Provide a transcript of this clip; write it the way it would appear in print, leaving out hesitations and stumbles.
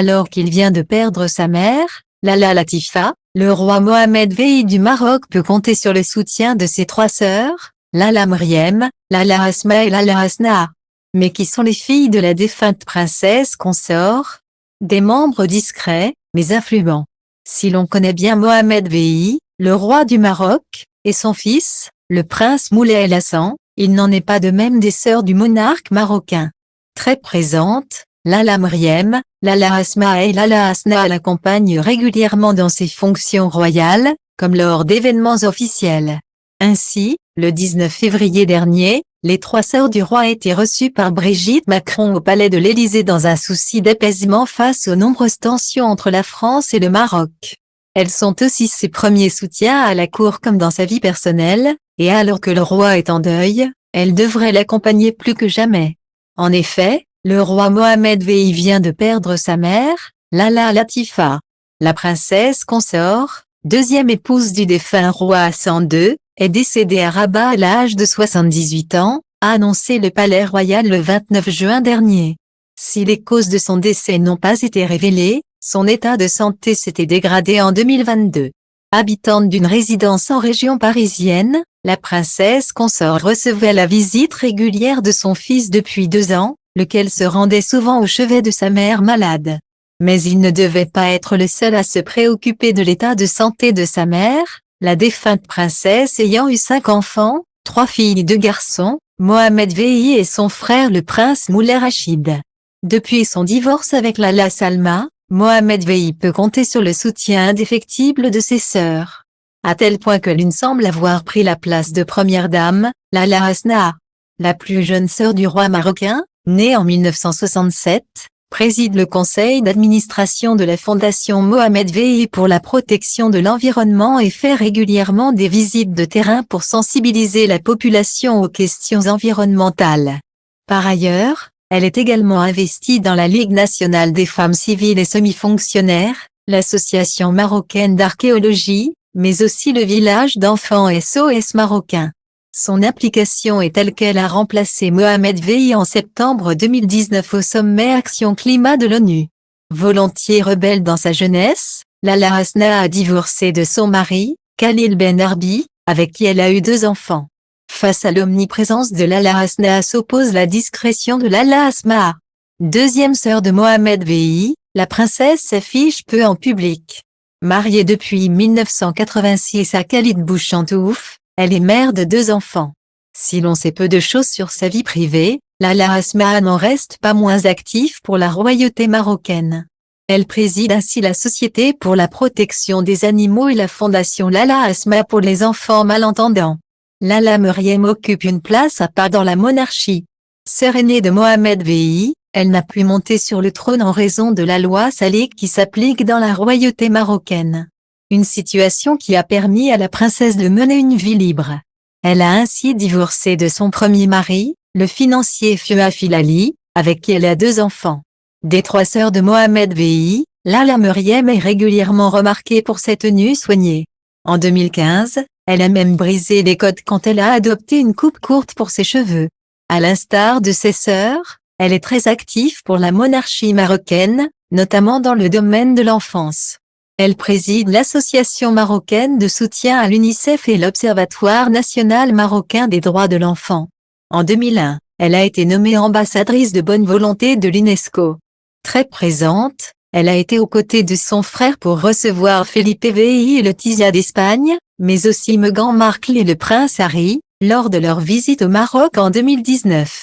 Alors qu'il vient de perdre sa mère, Lala Latifa, le roi Mohammed VI du Maroc peut compter sur le soutien de ses 3 sœurs, Lala Meriem, Lala Asma et Lala Hasna. Mais qui sont les filles de la défunte princesse consort? Des membres discrets, mais influents. Si l'on connaît bien Mohammed VI, le roi du Maroc, et son fils, le prince Moulay El Hassan, il n'en est pas de même des sœurs du monarque marocain. Très présentes, Lala Meriem, Lala Asma et Lala Hasna l'accompagnent régulièrement dans ses fonctions royales, comme lors d'événements officiels. Ainsi, le 19 février dernier, les 3 sœurs du roi étaient reçues par Brigitte Macron au palais de l'Élysée dans un souci d'apaisement face aux nombreuses tensions entre la France et le Maroc. Elles sont aussi ses premiers soutiens à la cour comme dans sa vie personnelle, et alors que le roi est en deuil, elles devraient l'accompagner plus que jamais. En effet, le roi Mohammed VI vient de perdre sa mère, Lala Latifa. La princesse consort, deuxième épouse du défunt roi Hassan II, est décédée à Rabat à l'âge de 78 ans, a annoncé le palais royal le 29 juin dernier. Si les causes de son décès n'ont pas été révélées, son état de santé s'était dégradé en 2022. Habitante d'une résidence en région parisienne, la princesse consort recevait la visite régulière de son fils depuis 2 ans, lequel se rendait souvent au chevet de sa mère malade. Mais il ne devait pas être le seul à se préoccuper de l'état de santé de sa mère, la défunte princesse ayant eu 5 enfants, 3 filles et 2 garçons, Mohammed VI et son frère le prince Moulay Rachid. Depuis son divorce avec Lala Salma, Mohammed VI peut compter sur le soutien indéfectible de ses sœurs. À tel point que l'une semble avoir pris la place de première dame, Lala Hasna. La plus jeune sœur du roi marocain, née en 1967, préside le conseil d'administration de la Fondation Mohammed VI pour la protection de l'environnement et fait régulièrement des visites de terrain pour sensibiliser la population aux questions environnementales. Par ailleurs, elle est également investie dans la Ligue nationale des femmes civiles et semi-fonctionnaires, l'association marocaine d'archéologie, mais aussi le village d'enfants SOS marocain. Son implication est telle qu'elle a remplacé Mohammed VI en septembre 2019 au sommet Action Climat de l'ONU. Volontiers rebelle dans sa jeunesse, Lala Hasna a divorcé de son mari, Khalil Ben Arbi, avec qui elle a eu 2 enfants. Face à l'omniprésence de Lala Hasna s'oppose la discrétion de Lala Asma. Deuxième sœur de Mohammed VI, la princesse s'affiche peu en public. Mariée depuis 1986 à Khalid Bouchantouf, elle est mère de 2 enfants. Si l'on sait peu de choses sur sa vie privée, Lala Asma n'en reste pas moins active pour la royauté marocaine. Elle préside ainsi la Société pour la protection des animaux et la Fondation Lala Asma pour les enfants malentendants. Lala Meriem occupe une place à part dans la monarchie. Sœur aînée de Mohammed VI, elle n'a pu monter sur le trône en raison de la loi Salik qui s'applique dans la royauté marocaine. Une situation qui a permis à la princesse de mener une vie libre. Elle a ainsi divorcé de son premier mari, le financier Fouad Filali, avec qui elle a 2 enfants. Des 3 sœurs de Mohammed VI, Lala Meriem est régulièrement remarquée pour ses tenues soignées. En 2015, elle a même brisé les codes quand elle a adopté une coupe courte pour ses cheveux. À l'instar de ses sœurs, elle est très active pour la monarchie marocaine, notamment dans le domaine de l'enfance. Elle préside l'association marocaine de soutien à l'UNICEF et l'Observatoire national marocain des droits de l'enfant. En 2001, elle a été nommée ambassadrice de bonne volonté de l'UNESCO. Très présente, elle a été aux côtés de son frère pour recevoir Felipe VI et Letizia d'Espagne, mais aussi Meghan Markle et le prince Harry, lors de leur visite au Maroc en 2019.